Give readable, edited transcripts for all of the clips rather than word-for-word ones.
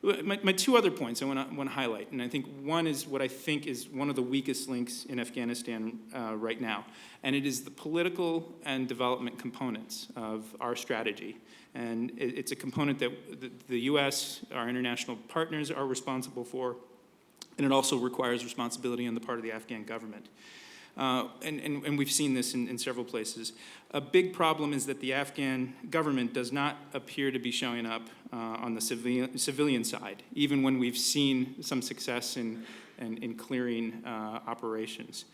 My two other points I want to highlight, and I think one is what I think is one of the weakest links in Afghanistan right now, and it is the political and development components of our strategy. And it's a component that the U.S., our international partners, are responsible for, and it also requires responsibility on the part of the Afghan government. And we've seen this in several places. A big problem is that the Afghan government does not appear to be showing up on the civilian side, even when we've seen some success in clearing operations.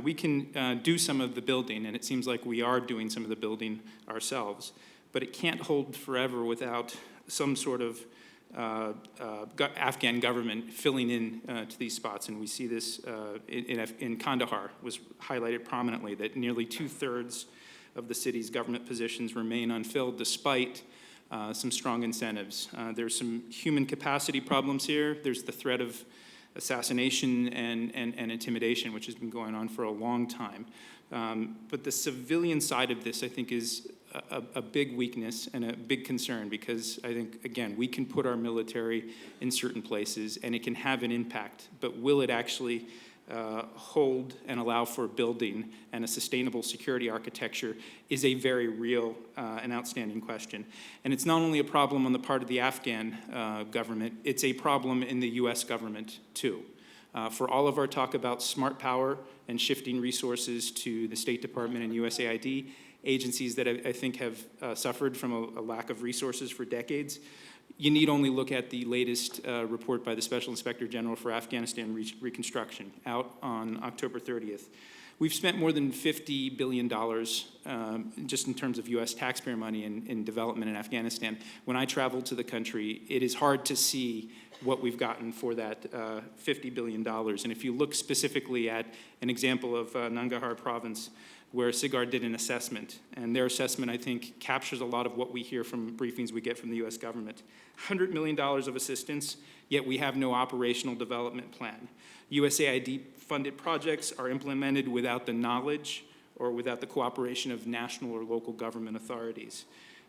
We can do some of the building, and it seems like we are doing some of the building ourselves, but it can't hold forever without some sort of Afghan government filling in to these spots. And we see this in Kandahar was highlighted prominently, that nearly 2/3 of the city's government positions remain unfilled despite some strong incentives. There's some human capacity problems here. There's the threat of assassination and intimidation, which has been going on for a long time. But the civilian side of this, I think, is a big weakness and a big concern, because I think, again, we can put our military in certain places and it can have an impact, but will it actually hold and allow for building and a sustainable security architecture is a very real and outstanding question. And it's not only a problem on the part of the Afghan government, it's a problem in the US government too. For all of our talk about smart power and shifting resources to the State Department and USAID, agencies that I think have suffered from a lack of resources for decades, you need only look at the latest report by the Special Inspector General for Afghanistan Reconstruction, out on October 30th. We've spent more than $50 billion just in terms of U.S. taxpayer money in development in Afghanistan. When I travel to the country, it is hard to see what we've gotten for that $50 billion. And if you look specifically at an example of Nangarhar province, where SIGAR did an assessment, and their assessment, I think, captures a lot of what we hear from briefings we get from the U.S. government. $100 million of assistance, yet we have no operational development plan. USAID-funded projects are implemented without the knowledge or without the cooperation of national or local government authorities.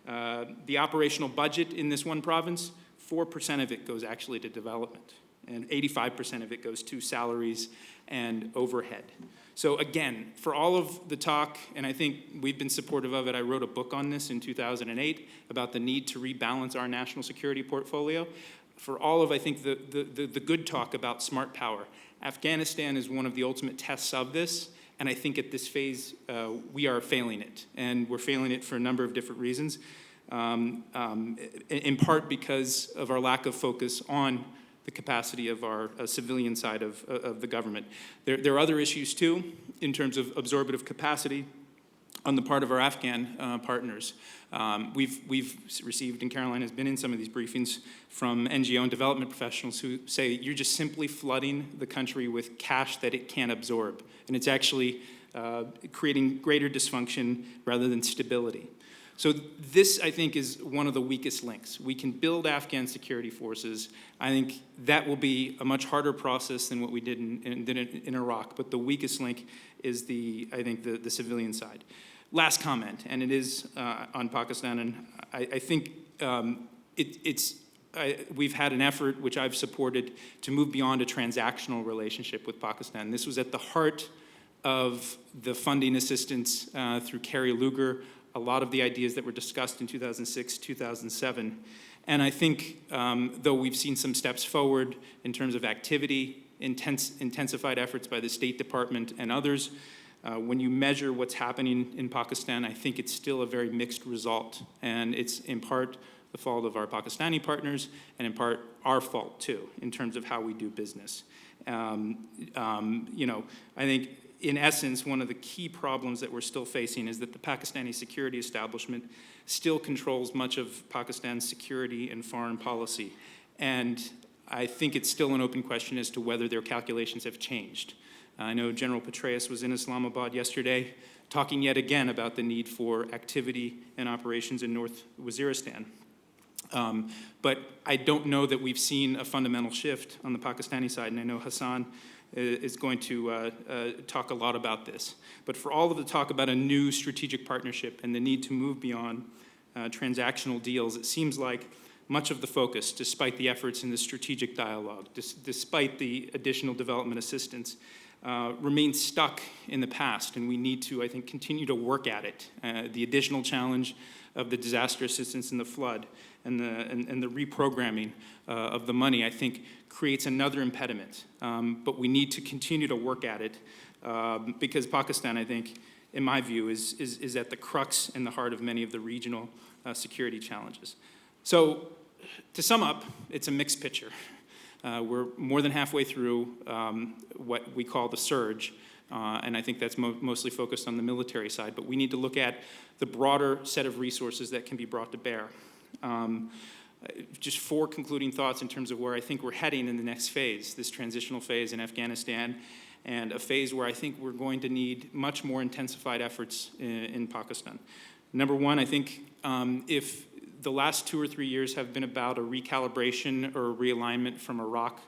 The operational budget in this one province, 4% of it goes actually to development, and 85% of it goes to salaries and overhead. So again, for all of the talk, and I think we've been supportive of it, I wrote a book on this in 2008 about the need to rebalance our national security portfolio. For all of, I think, the good talk about smart power, Afghanistan is one of the ultimate tests of this, and I think at this phase, we are failing it. And we're failing it for a number of different reasons, in part because of our lack of focus on the capacity of our civilian side of the government. There are other issues too, in terms of absorptive capacity on the part of our Afghan partners. We've received, and Caroline has been in some of these briefings from NGO and development professionals who say you're just simply flooding the country with cash that it can't absorb. And it's actually creating greater dysfunction rather than stability. So this, I think, is one of the weakest links. We can build Afghan security forces. I think that will be a much harder process than what we did in Iraq. But the weakest link is I think the civilian side. Last comment, and it is on Pakistan, and I think we've had an effort, which I've supported, to move beyond a transactional relationship with Pakistan. This was at the heart of the funding assistance through Kerry Lugar, a lot of the ideas that were discussed in 2006, 2007. And I think, though we've seen some steps forward in terms of activity, intensified efforts by the State Department and others, when you measure what's happening in Pakistan, I think it's still a very mixed result. And it's in part the fault of our Pakistani partners, and in part our fault too, in terms of how we do business. I think, in essence, one of the key problems that we're still facing is that the Pakistani security establishment still controls much of Pakistan's security and foreign policy. And I think it's still an open question as to whether their calculations have changed. I know General Petraeus was in Islamabad yesterday talking yet again about the need for activity and operations in North Waziristan. But I don't know that we've seen a fundamental shift on the Pakistani side, and I know Hassan is going to talk a lot about this. But for all of the talk about a new strategic partnership and the need to move beyond transactional deals, it seems like much of the focus, despite the efforts in the strategic dialogue, despite the additional development assistance, remains stuck in the past, and we need to, I think, continue to work at it. The additional challenge of the disaster assistance and the flood and the reprogramming of the money, I think, creates another impediment. But we need to continue to work at it because Pakistan, I think, in my view, is at the crux and the heart of many of the regional security challenges. So, to sum up, it's a mixed picture. We're more than halfway through what we call the surge, and I think that's mostly focused on the military side, but we need to look at the broader set of resources that can be brought to bear. Just 4 concluding thoughts in terms of where I think we're heading in the next phase, this transitional phase in Afghanistan, and a phase where I think we're going to need much more intensified efforts in Pakistan. Number 1, I think if the last 2 or 3 years have been about a recalibration or a realignment from Iraq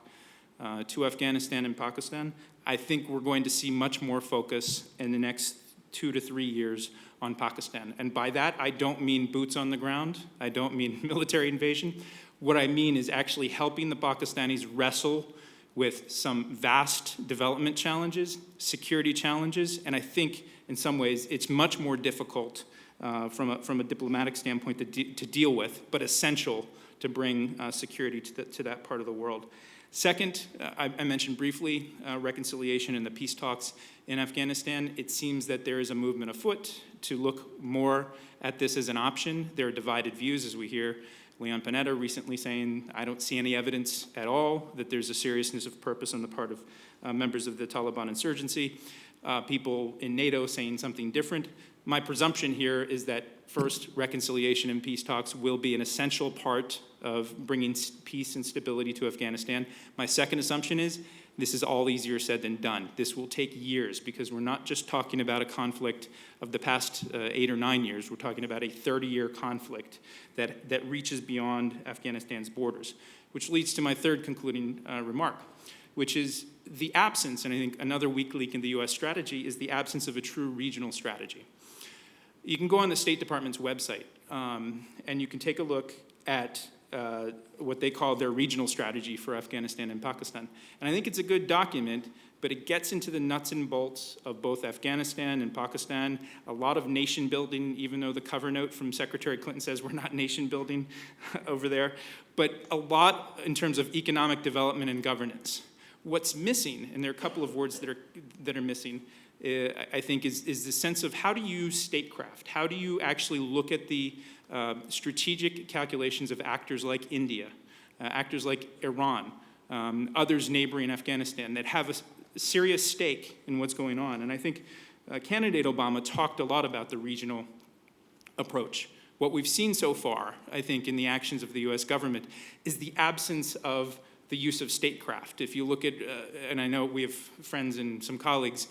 to Afghanistan and Pakistan, I think we're going to see much more focus in the next 2 to 3 years on Pakistan. And by that, I don't mean boots on the ground. I don't mean military invasion. What I mean is actually helping the Pakistanis wrestle with some vast development challenges, security challenges, and I think in some ways it's much more difficult from a diplomatic standpoint to deal with, but essential to bring security to that part of the world. Second, I mentioned briefly reconciliation and the peace talks in Afghanistan. It seems that there is a movement afoot to look more at this as an option. There are divided views, as we hear Leon Panetta recently saying, I don't see any evidence at all that there's a seriousness of purpose on the part of members of the Taliban insurgency. People in NATO saying something different. My presumption here is that first, reconciliation and peace talks will be an essential part of bringing peace and stability to Afghanistan. My second assumption is this is all easier said than done. This will take years because we're not just talking about a conflict of the past 8 or 9 years. We're talking about a 30-year conflict that reaches beyond Afghanistan's borders, which leads to my third concluding remark, which is the absence, and I think another weak link in the U.S. strategy, is the absence of a true regional strategy. You can go on the State Department's website, and you can take a look at what they call their regional strategy for Afghanistan and Pakistan. And I think it's a good document, but it gets into the nuts and bolts of both Afghanistan and Pakistan, a lot of nation building, even though the cover note from Secretary Clinton says we're not nation building over there, but a lot in terms of economic development and governance. What's missing, and there are a couple of words that are missing, I think is the sense of how do you use statecraft? How do you actually look at the strategic calculations of actors like India, actors like Iran, others neighboring Afghanistan that have a serious stake in what's going on? And I think candidate Obama talked a lot about the regional approach. What we've seen so far, I think, in the actions of the U.S. government is the absence of the use of statecraft. If you look at, and I know we have friends and some colleagues,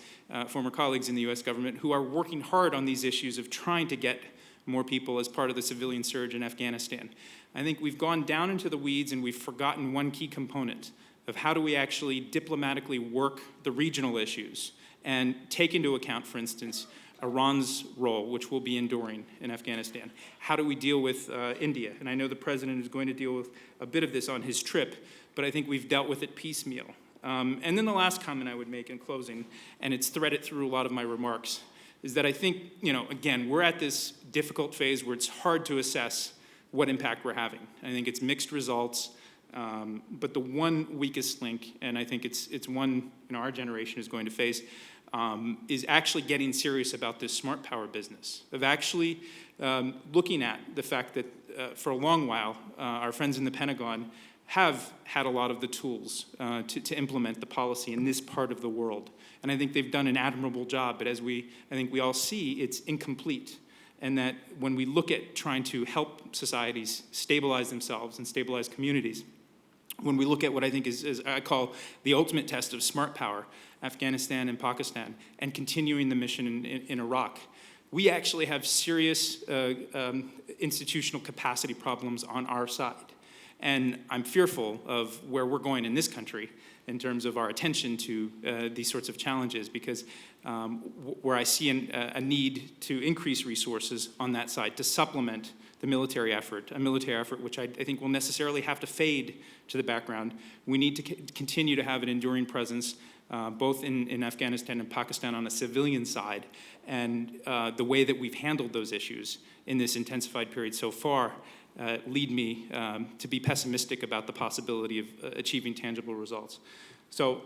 former colleagues in the U.S. government who are working hard on these issues of trying to get more people as part of the civilian surge in Afghanistan. I think we've gone down into the weeds and we've forgotten one key component of how do we actually diplomatically work the regional issues and take into account, for instance, Iran's role, which will be enduring in Afghanistan. How do we deal with India? And I know the president is going to deal with a bit of this on his trip, but I think we've dealt with it piecemeal. And then the last comment I would make in closing, and it's threaded through a lot of my remarks, is that I think, again, we're at this difficult phase where it's hard to assess what impact we're having. I think it's mixed results, but the one weakest link, and I think it's one our generation is going to face, is actually getting serious about this smart power business, of actually looking at the fact that for a long while, our friends in the Pentagon have had a lot of the tools to implement the policy in this part of the world. And I think they've done an admirable job, but as I think we all see, it's incomplete. And that when we look at trying to help societies stabilize themselves and stabilize communities, when we look at what I think is I call the ultimate test of smart power, Afghanistan and Pakistan, and continuing the mission in Iraq, we actually have serious institutional capacity problems on our side. And I'm fearful of where we're going in this country in terms of our attention to these sorts of challenges, because where I see a need to increase resources on that side to supplement the the military effort, a military effort which I think will necessarily have to fade to the background. We need to continue to have an enduring presence both in Afghanistan and Pakistan on a civilian side, and the way that we've handled those issues in this intensified period so far lead me to be pessimistic about the possibility of achieving tangible results. So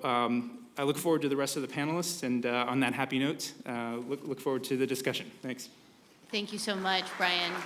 I look forward to the rest of the panelists, and on that happy note, look forward to the discussion. Thanks. Thank you so much, Brian.